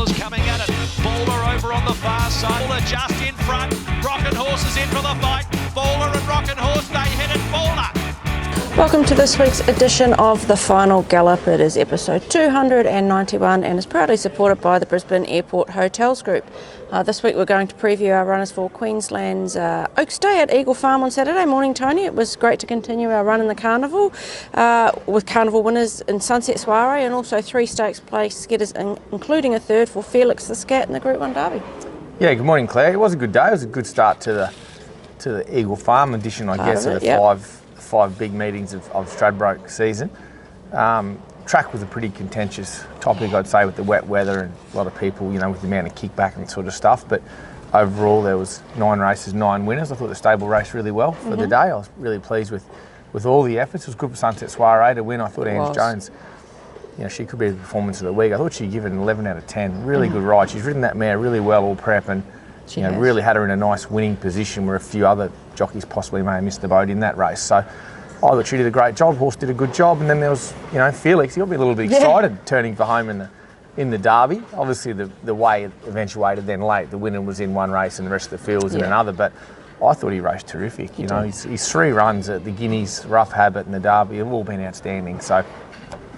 Horse coming at it. Bowler over on the far side. Bowler just in front. Rockin' Horse is in for the fight. Bowler and Rockin' Horse, they hit it. Bowler. Welcome to this week's edition of the Final Gallop. It is episode 291 and is proudly supported by the Brisbane Airport Hotels Group. This week we're going to preview our runners for Queensland's Oaks Day at Eagle Farm on Saturday. Morning, Tony. It was great to continue our run in the carnival with carnival winners in Sunset Soiree and also 3 stakes place getters, including a third for Felix the Scat in the Group 1 Derby. Yeah, good morning, Claire. It was a good day. It was a good start to the Eagle Farm edition, I guess, of the five big meetings of Stradbroke season. Track was a pretty contentious topic, I'd say, with the wet weather and a lot of people, with the amount of kickback and sort of stuff. But overall, there was 9 races, 9 winners. I thought the stable raced really well for the day. I was really pleased with all the efforts. It was good for Sunset Soiree to win. I thought Ange Jones, she could be the performance of the week. I thought she'd give it an 11 out of 10. Really good ride. She's ridden that mare really well all prep and really had her in a nice winning position where a few other jockeys possibly may have missed the boat in that race. So I thought she did a great job. Horse did a good job. And then there was, Felix. He got me a little bit excited turning for home in the Derby. Obviously, the way it eventuated then late, the winner was in one race and the rest of the field was in another. But I thought he raced terrific. His 3 runs at the Guineas, Rough Habit and the Derby have all been outstanding. So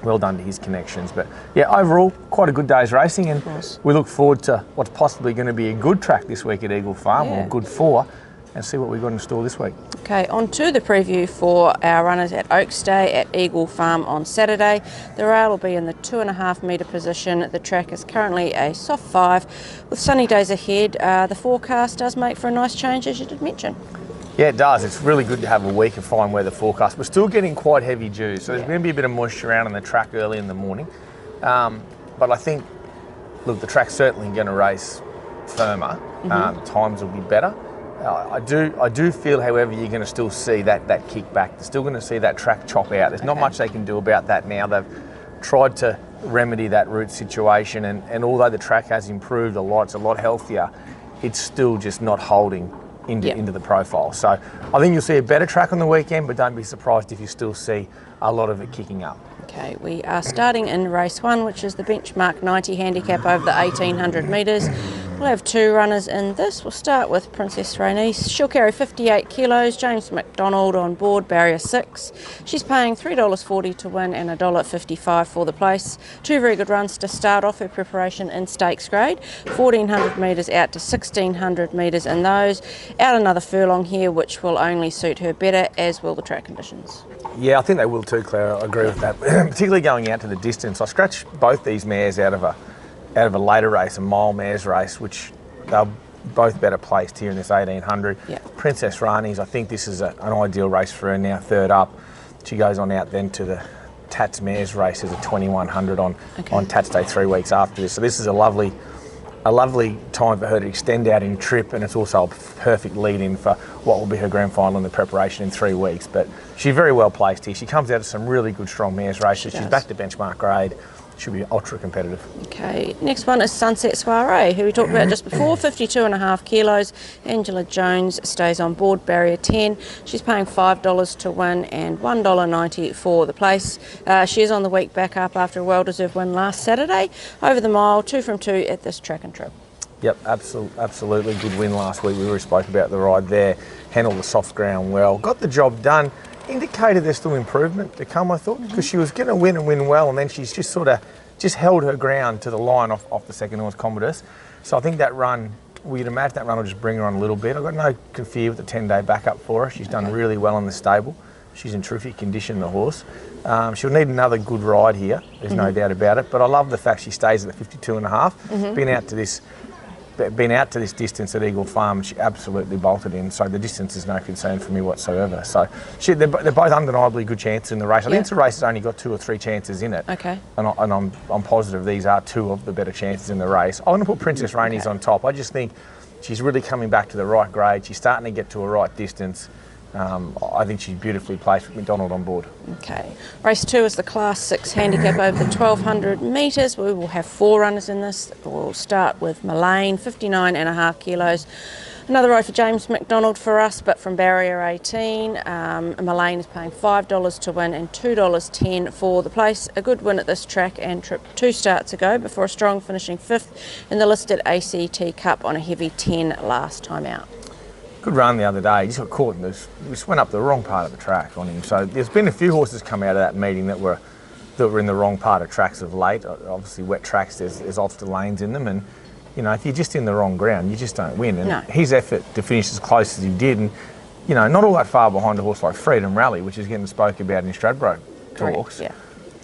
well done to his connections. But overall, quite a good day's racing, and we look forward to what's possibly going to be a good track this week at Eagle Farm, or good 4, and see what we've got in store this week. Okay, on to the preview for our runners at Oaks Day at Eagle Farm on Saturday. The rail will be in the 2.5 metre position. The track is currently a soft 5 with sunny days ahead. The forecast does make for a nice change, as you did mention. Yeah, it does. It's really good to have a week of fine weather forecast. We're still getting quite heavy dews, so there's going to be a bit of moisture around on the track early in the morning. But I think, the track's certainly going to race firmer. The times will be better. I do feel, however, you're going to still see that kickback. They're still going to see that track chop out. There's not much they can do about that now. They've tried to remedy that route situation, and although the track has improved a lot, it's a lot healthier, it's still just not holding into the profile. So I think you'll see a better track on the weekend, but don't be surprised if you still see a lot of it kicking up. Okay, we are starting in race 1, which is the benchmark 90 handicap over the 1800 metres. We'll have 2 runners in this. We'll start with Princess Rainice. She'll carry 58 kilos. James McDonald on board, barrier 6. She's paying $3.40 to win and $1.55 for the place. 2 very good runs to start off her preparation in stakes grade. 1400 metres out to 1600 metres in those. Out another furlong here, which will only suit her better, as will the track conditions. Yeah, I think they will too, Claire. I agree with that. Particularly going out to the distance. I scratched both these mares out of a later race, a mile mares race, which they're both better placed here in this 1800. Princess Rainice, I think this is an ideal race for her now, 3rd up. She goes on out then to the Tats mares race as a 2100 on Tats Day 3 weeks after this. So this is a lovely time for her to extend out in trip, and it's also a perfect lead-in for what will be her grand final in the preparation in 3 weeks. But she's very well placed here. She comes out of some really good strong mares races. She's back to benchmark grade. Should be ultra competitive. Okay, next one is Sunset Soiree, who we talked about just before, 52.5 kilos. Angela Jones stays on board, barrier 10. She's paying $5 to win and $1.90 for the place. She is on the week back up after a well-deserved win last Saturday. Over the mile, 2 from 2 at this track and trip. Yep, absolutely good win last week. We already spoke about the ride there. Handled the soft ground well. Got the job done. Indicated there's still improvement to come, I thought, because she was going to win and win well, and then she's just sort of held her ground to the line off the second horse, Commodus. So I think that run, we'd imagine that run will just bring her on a little bit. I've got no fear with the 10-day backup for her. She's done really well in the stable. She's in terrific condition, the horse. She'll need another good ride here, there's no doubt about it, but I love the fact she stays at the 52.5. Been out to this distance at Eagle Farm, she absolutely bolted in, so the distance is no concern for me whatsoever. So they're both undeniably good chances in the race. I think the race has only got 2 or 3 chances in it. Okay. And I'm positive these are 2 of the better chances in the race. I want to put Princess Rainice on top. I just think she's really coming back to the right grade. She's starting to get to a right distance. I think she's beautifully placed with McDonald on board. Okay. Race 2 is the Class 6 handicap over the 1200 metres. We will have 4 runners in this. We'll start with Mullane, 59.5 kilos. Another ride for James McDonald for us, but from barrier 18. Mullane is paying $5 to win and $2.10 for the place. A good win at this track and trip 2 starts ago before a strong finishing 5th in the listed ACT Cup on a heavy 10 last time out. Good run the other day. He just got caught in this. We just went up the wrong part of the track on him. So there's been a few horses come out of that meeting that were in the wrong part of tracks of late. Obviously, wet tracks, there's obstacle lanes in them, and you know, if you're just in the wrong ground, you just don't win. And his effort to finish as close as he did, and you know, not all that far behind a horse like Freedom Rally, which is getting spoke about in Stradbroke talks. Yeah.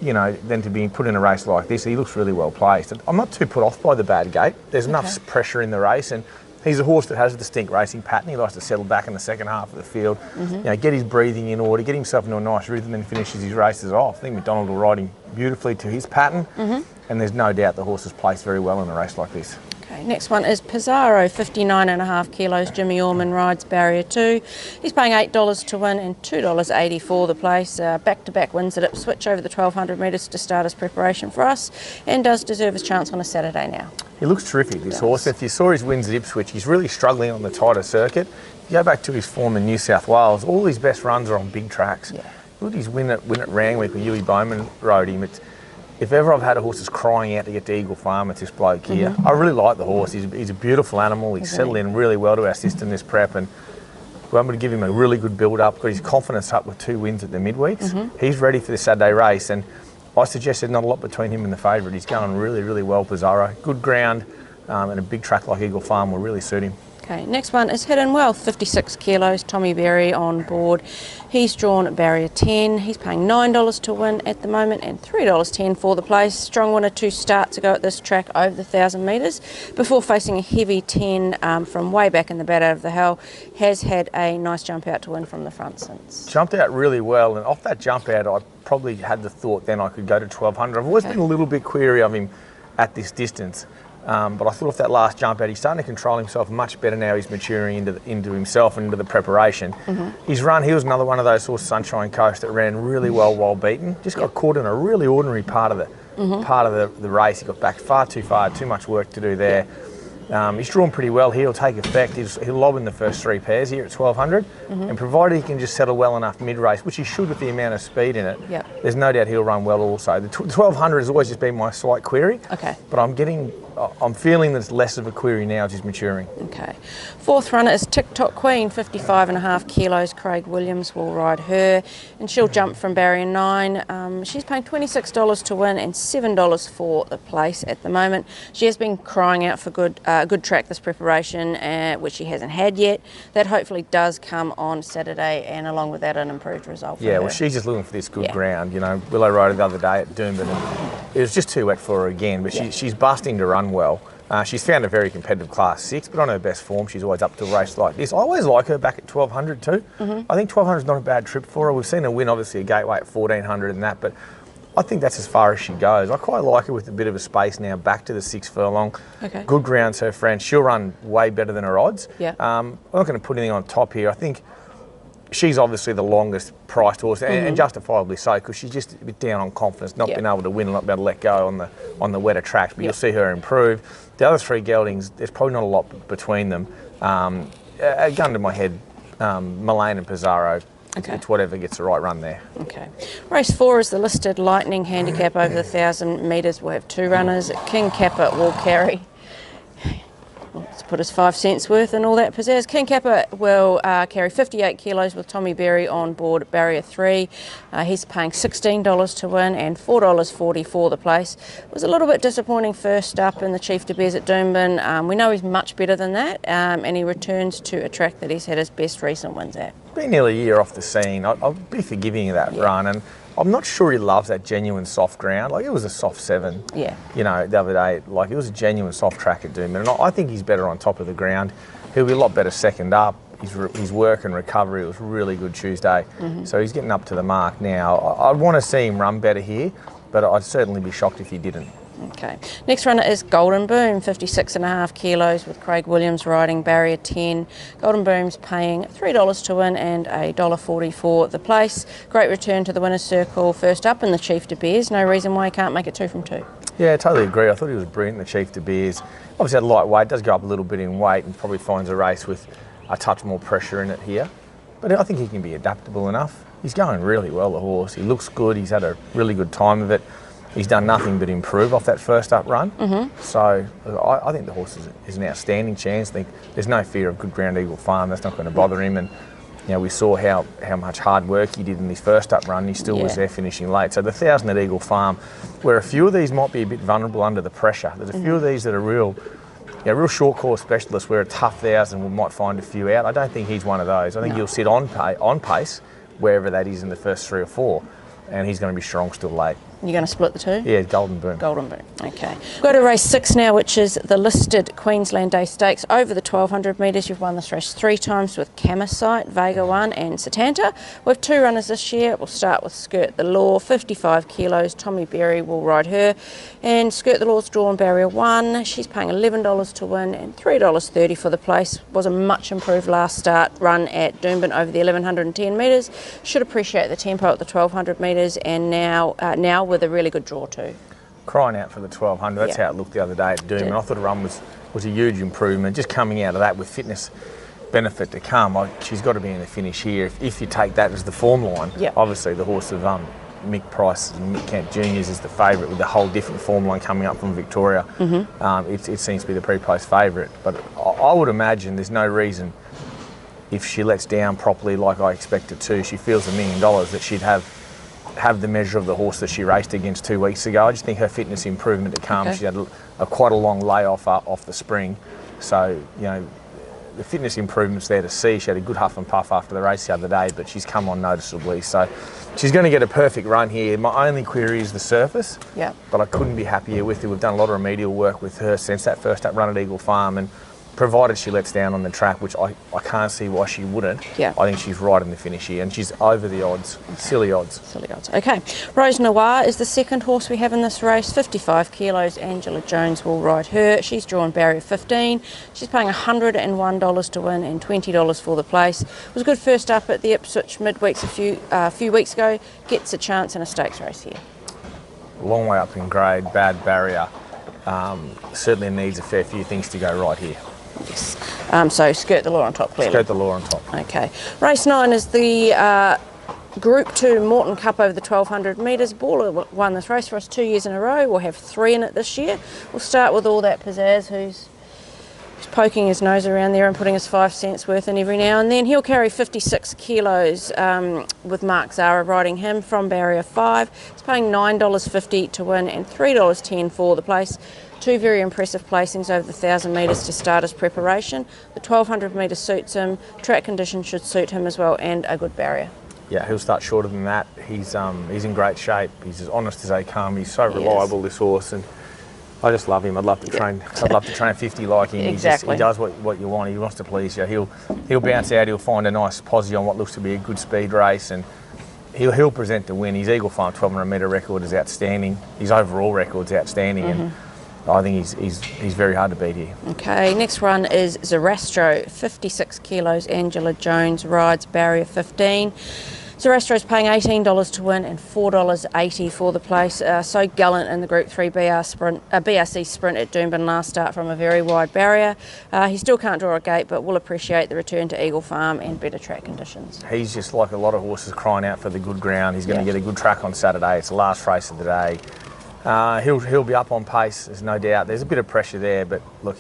You know, then to be put in a race like this, he looks really well placed. I'm not too put off by the bad gate. There's enough pressure in the race, and he's a horse that has a distinct racing pattern. He likes to settle back in the second half of the field, you know, get his breathing in order, get himself into a nice rhythm and finishes his races off. I think McDonald will ride him beautifully to his pattern, and there's no doubt the horse is placed very well in a race like this. Okay, next one is Pizarro, 59.5 kilos. Jimmy Orman rides barrier 2. He's paying $8 to win and $2.80 for the place. Back-to-back wins at Ipswich over the 1,200 metres to start his preparation for us, and does deserve his chance on a Saturday now. He looks terrific, this horse. If you saw his wins at Ipswich, he's really struggling on the tighter circuit. If you go back to his form in New South Wales, all his best runs are on big tracks. Yeah. Look at his win at Randwick when Huey Bowman rode him. If ever I've had a horse that's crying out to get to Eagle Farm, it's this bloke here. I really like the horse. He's a beautiful animal. He's settled in really well to our system this prep, and we're able to give him a really good build-up. Got his confidence up with 2 wins at the midweeks. He's ready for the Saturday race, and I suggested not a lot between him and the favourite. He's going really, really well, Pizarro. Good ground, and a big track like Eagle Farm will really suit him. Okay, next one is Hidden Wealth, 56 kilos, Tommy Berry on board. He's drawn barrier 10. He's paying $9 to win at the moment and $3.10 for the place. Strong winner 2 starts ago at this track over the 1,000 metres before facing a heavy 10 from way back in the bat out of the hell. Has had a nice jump out to win from the front since. Jumped out really well, and off that jump out, I probably had the thought then I could go to 1,200. I've always been a little bit query of him at this distance. But I thought off that last jump out, he's starting to control himself much better now. He's maturing into himself and into the preparation. His run, he was another one of those horses, Sunshine Coast, that ran really well while beaten. Just got caught in a really ordinary part of the race. He got back far, too much work to do there. He's drawn pretty well. He'll take effect. He'll lob in the first 3 pairs here at 1,200, and provided he can just settle well enough mid-race, which he should with the amount of speed in it, there's no doubt he'll run well also. The 1,200 has always just been my slight query, but I'm feeling that it's less of a query now as he's maturing. Okay. 4th runner is TikTok Queen, 55.5 kilos. Craig Williams will ride her, and she'll jump from barrier 9. She's paying $26 to win and $7 for the place at the moment. She has been crying out for good track this preparation, which she hasn't had yet. That hopefully does come on Saturday, and along with that, an improved result for her. Well, she's just looking for this good ground. You know, Willow rode her the other day at Doomben, and it was just too wet for her again, but she's busting to run well. She's found a very competitive class 6, but on her best form, she's always up to a race like this. I always like her back at 1,200 too. I think 1,200 is not a bad trip for her. We've seen her win, obviously, a gateway at 1,400 and that, but I think that's as far as she goes. I quite like her with a bit of a space now back to the 6 furlong. Good ground's her friend. She'll run way better than her odds. I'm not going to put anything on top here. I think she's obviously the longest priced horse, and justifiably so, because she's just a bit down on confidence, not being able to win and not being able to let go on the wetter tracks, but you'll see her improve. The other 3 geldings, there's probably not a lot between them. A gun to my head, Mullane and Pizarro. It's whatever gets the right run there. Okay. Race 4 is the listed Lightning handicap over the 1,000 metres. We'll have 2 runners. King Kappa will carry. Let's put his 5 cents worth and all that pizzazz. King Kappa will carry 58 kilos with Tommy Berry on board at barrier 3. He's paying $16 to win and $4.40 for the place. It was a little bit disappointing first up in the Chief de Beers at Doomben. We know he's much better than that, and he returns to a track that he's had his best recent wins at. Been nearly a year off the scene. I'll be forgiving of that run, and I'm not sure he loves that genuine soft ground. Like, it was a soft 7. You know, the other day, like, it was a genuine soft track at Doomben, and I think he's better on top of the ground. He'll be a lot better second up. His work and recovery was really good Tuesday, so he's getting up to the mark now. I'd want to see him run better here, but I'd certainly be shocked if he didn't. Okay. Next runner is Golden Boom, 56.5 kilos with Craig Williams riding barrier 10. Golden Boom's paying $3 to win and $1.40 for the place. Great return to the winner's circle first up in the Chief de Beers. No reason why he can't make it 2 from 2. Yeah, I totally agree. I thought he was brilliant, the Chief De Beers. Obviously, at lightweight, does go up a little bit in weight and probably finds a race with a touch more pressure in it here. But I think he can be adaptable enough. He's going really well, the horse. He looks good. He's had a really good time of it. He's done nothing but improve off that first up run. So I think the horse is an outstanding chance. I think there's no fear of Good Ground Eagle Farm. That's not going to bother him. And you know, we saw how much hard work he did in his first up run. He still was there finishing late. So the 1,000 at Eagle Farm, where a few of these might be a bit vulnerable under the pressure. There's a few of these that are real short course specialists where a tough 1,000 we might find a few out. I don't think he's one of those. I think he'll sit on pace, wherever that is in the first 3 or 4, and he's going to be strong still late. You're going to split the two? Yeah, Golden Boom. Golden Boom, okay. Go to race 6 now, which is the listed Queensland Day Stakes over the 1,200 metres. You've won this race 3 times with Camasite, Vega 1 and Satanta. We have 2 runners this year. We'll start with Skirt the Law, 55 kilos. Tommy Berry will ride her. And Skirt the Law's drawn barrier 1. She's paying $11 to win and $3.30 for the place. Was a much improved last start run at Doomben over the 1,110 metres. Should appreciate the tempo at the 1,200 metres, and now with a really good draw too. Crying out for the 1,200. That's how it looked the other day at Doomben. I thought the run was a huge improvement. Just coming out of that with fitness benefit to come, she's got to be in the finish here. If you take that as the form line, obviously the horse of Mick Price and Mick Kent Juniors is the favourite, with the whole different form line coming up from Victoria. It seems to be the pre-post favourite. But I would imagine there's no reason, if she lets down properly like I expect her to, she feels $1 million, that she'd have the measure of the horse that she raced against 2 weeks ago. I just think her fitness improvement to come. She had quite a long layoff off the spring, so you know the fitness improvements there to see. She had a good huff and puff after the race the other day, but she's come on noticeably, so she's going to get a perfect run here. My only query is the surface, but I couldn't be happier with her. We've done a lot of remedial work with her since that first up run at Eagle Farm, and provided she lets down on the track, which I can't see why she wouldn't, I think she's right in the finish here, and she's over the odds. Silly odds. Silly odds. Okay. Rose Noir is the second horse we have in this race, 55 kilos. Angela Jones will ride her. She's drawn barrier 15. She's paying $101 to win and $20 for the place. It was a good first up at the Ipswich midweeks a few weeks ago. Gets a chance in a stakes race here. Long way up in grade, bad barrier. Certainly needs a fair few things to go right here. Yes. So Skirt the Law on top, clearly. Skirt the Law on top. Okay. Race 9 is the Group 2 Moreton Cup over the 1,200 metres. Baller won this race for us 2 years in a row. We'll have 3 in it this year. We'll start with All That Pizzazz, who's poking his nose around there and putting his 5 cents worth in every now and then. He'll carry 56 kilos with Mark Zara riding him from barrier 5. He's paying $9.50 to win and $3.10 for the place. 2 very impressive placings over the 1,000 metres to start his preparation. The 1,200 metres suits him, track conditions should suit him as well, and a good barrier. Yeah, he'll start shorter than that. He's in great shape. He's as honest as they come. He's so reliable, this horse, and I just love him. I'd love to train. I'd love to train 50 like him. Exactly. He does what you want. He wants to please you. He'll bounce out. He'll find a nice posse on what looks to be a good speed race, and he'll present the win. His Eagle Farm 1,200 metre record is outstanding. His overall record's outstanding, and I think he's very hard to beat here. Okay, next run is Zarastro, 56 kilos. Angela Jones rides barrier 15. Zarastro's paying $18 to win and $4.80 for the place. So gallant in the Group 3 BRC sprint at Doomben last start from a very wide barrier. He still can't draw a gate, but will appreciate the return to Eagle Farm and better track conditions. He's just like a lot of horses crying out for the good ground. He's going to get a good track on Saturday. It's the last race of the day. He'll be up on pace, there's no doubt. There's a bit of pressure there, but look,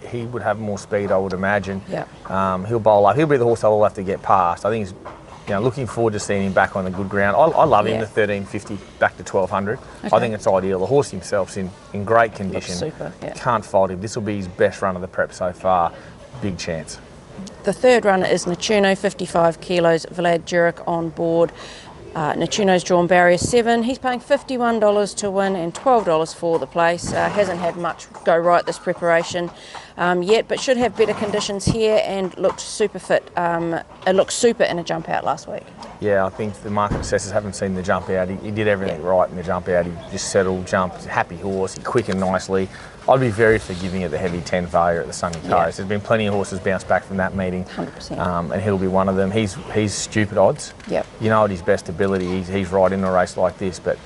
he would have more speed, I would imagine. He'll bowl up. He'll be the horse I'll have to get past. I think he's looking forward to seeing him back on the good ground. I love him, the 1350 back to 1200. I think it's ideal. The horse himself's in great condition. Looks super, Can't fault him. This will be his best run of the prep so far. Big chance. The third runner is Nettuno, 55 kilos. Vlad Jurek on board. Nettuno's drawn barrier 7. He's paying $51 to win and $12 for the place. Hasn't had much go right this preparation yet, but should have better conditions here and looked super fit. It looked super in a jump out last week. Yeah, I think the market assessors haven't seen the jump out. He did everything right in the jump out. He just settled, jumped, happy horse. He quickened nicely. I'd be very forgiving at the heavy 10 failure at the Sunny Coast. There's been plenty of horses bounce back from that meeting. 100%. And he'll be one of them. He's stupid odds. You know at his best ability, he's right in a race like this, but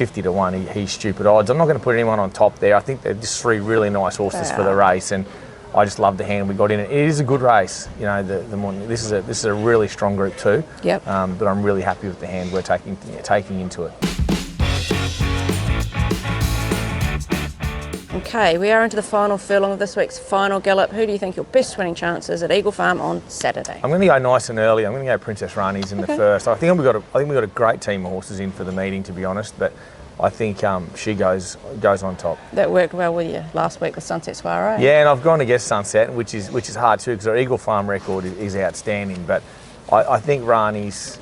50 to 1, he's stupid odds. I'm not going to put anyone on top there. I think they're just 3 really nice horses for the race, and I just love the hand we got in it. It is a good race, you know. The morning. This is a really strong group too. Yep. But I'm really happy with the hand we're taking into it. Okay, we are into the final furlong of this week's Final Gallop. Who do you think your best winning chances at Eagle Farm on Saturday? I'm going to go nice and early. I'm going to go Princess Rani's in the first. I think we've got a great team of horses in for the meeting, to be honest. But I think she goes on top. That worked well with you last week with Sunset Soiree. Yeah, and I've gone against Sunset, which is hard too, because her Eagle Farm record is outstanding. But I think Rani's,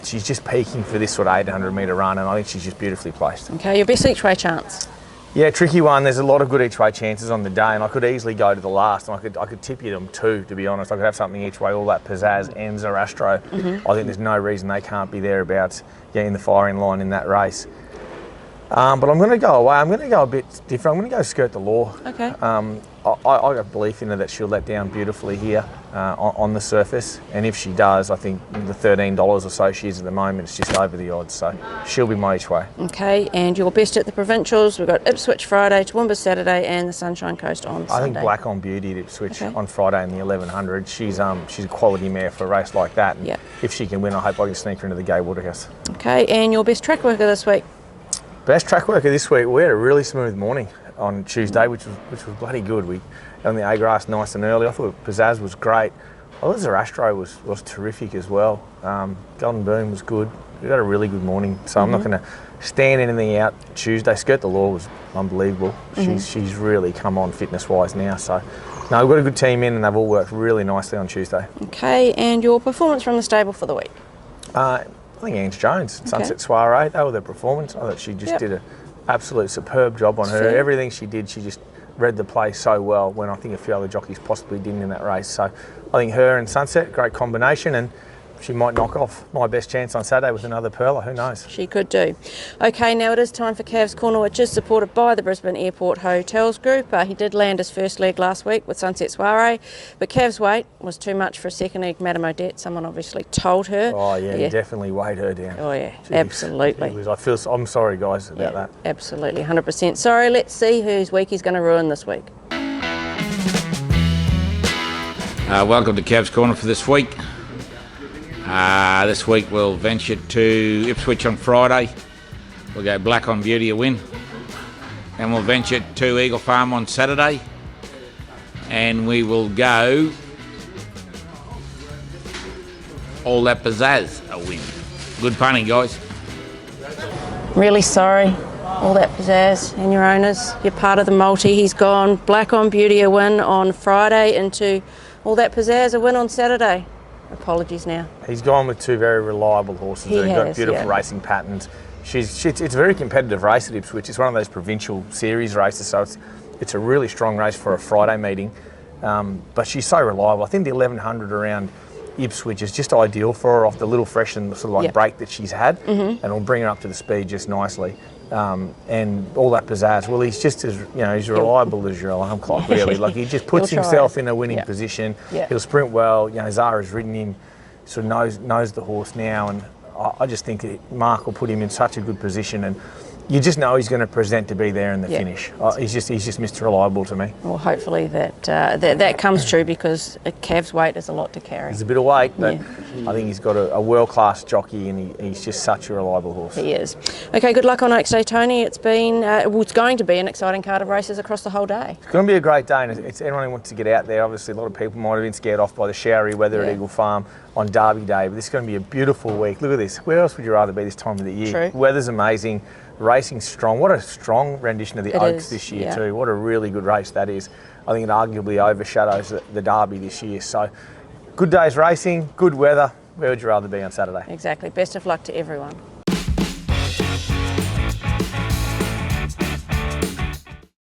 she's just peaking for this sort of 800 metre run, and I think she's just beautifully placed. Okay, your best each way chance? Yeah, tricky one. There's a lot of good each way chances on the day, and I could easily go to the last, and I could tip you them 2, to be honest. I could have something each way, all That Pizzazz and Zarastro. I think there's no reason they can't be thereabouts, in the firing line in that race. But I'm going to go away. I'm going to go a bit different. I'm going to go Skirt the Law. Okay. I have belief in her that she'll let down beautifully here on the surface, and if she does, I think the $13 or so she is at the moment is just over the odds, so she'll be my each way. Okay, and your best at the provincials, we've got Ipswich Friday, Toowoomba Saturday, and the Sunshine Coast on Sunday. I think Black on Beauty at Ipswich on Friday in the 1100. She's a quality mare for a race like that, and if she can win, I hope I can sneak her into the Gay Waterhouse. Okay, and your best track worker this week? Best track worker this week, we had a really smooth morning on Tuesday, which was bloody good. We on the A grass nice and early. I thought Pizzazz was great. I thought Zarastro was terrific as well. Golden Boom was good. We had a really good morning, so I'm not going to stand anything out Tuesday. Skirt the Law was unbelievable. She's really come on fitness-wise now. So, no, we've got a good team in, and they've all worked really nicely on Tuesday. Okay, and your performance from the stable for the week? I think Ange Jones, Sunset Soiree, they were their performance. I thought she just did an absolute superb job on her. Everything she did, she just read the play so well, when I think a few other jockeys possibly didn't in that race. So I think her and Sunset, great combination, and she might knock off my best chance on Saturday with another Pearler, who knows? She could do. Okay, now it is time for Cav's Corner, which is supported by the Brisbane Airport Hotels Group. He did land his first leg last week with Sunset Soiree, but Cav's weight was too much for a second leg. Madame Odette, someone obviously told her. Oh yeah, he definitely weighed her down. Oh yeah, absolutely. I'm sorry guys about that. Absolutely, 100% sorry. Let's see whose week he's going to ruin this week. Welcome to Cav's Corner for this week. This week we'll venture to Ipswich on Friday. We'll go Black on Beauty a win. And we'll venture to Eagle Farm on Saturday. And we will go All That Pizzazz a win. Good punning, guys. Really sorry, All That Pizzazz and your owners. You're part of the multi. He's gone Black on Beauty a win on Friday into All That Pizzazz a win on Saturday. Apologies now. He's gone with 2 very reliable horses. They've got beautiful racing patterns. It's a very competitive race at Ipswich. It's one of those provincial series races, so it's a really strong race for a Friday meeting. But she's so reliable. I think the 1100 around Ipswich is just ideal for her off the little fresh and sort of like break that she's had, and it'll bring her up to the speed just nicely. And All That Pizzazz, well, he's just as he's reliable as your alarm clock, really. Like, he just puts himself in a winning position. He'll sprint well. Zara's ridden him, sort of knows the horse now, and I just think that Mark will put him in such a good position, and you just know he's going to present to be there in the finish. He's just Mr. Reliable to me. Well, hopefully that comes true, because a Cav's weight is a lot to carry. There's a bit of weight, but I think he's got a world-class jockey, and he's just such a reliable horse. He is. Okay, good luck on Oaks Day, Tony. It's been, it's going to be an exciting card of races across the whole day. It's going to be a great day, and it's anyone who wants to get out there. Obviously, a lot of people might have been scared off by the showery weather at Eagle Farm on Derby Day, but this is going to be a beautiful week. Look at this. Where else would you rather be this time of the year? True. Weather's amazing. Racing's strong. What a strong rendition of the Oaks this year too. What a really good race that is. I think it arguably overshadows the Derby this year. So, good day's racing, good weather. Where would you rather be on Saturday? Exactly. Best of luck to everyone.